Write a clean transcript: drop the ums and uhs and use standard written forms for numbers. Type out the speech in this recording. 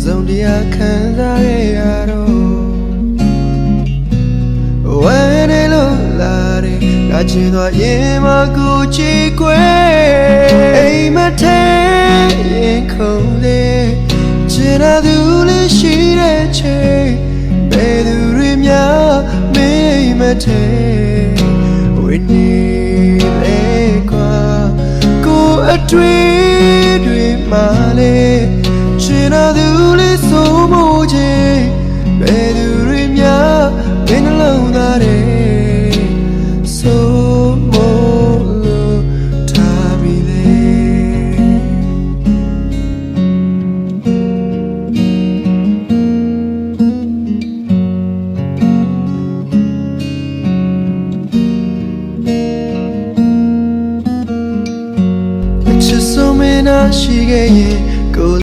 စုံတရားခံစားခဲ့ရတော့ဝမ်းနေလို့လာတယ်ငါချင်သွားရင်မကူချီခွဲအိမ်မထဲရင်ခုန်လေချင်ရသူလေးရှိတဲ့ချိန်ဘယ်သူတွေများမေးမထဲဝိနေလေကွာကိုအတွေ့တွေမှလေ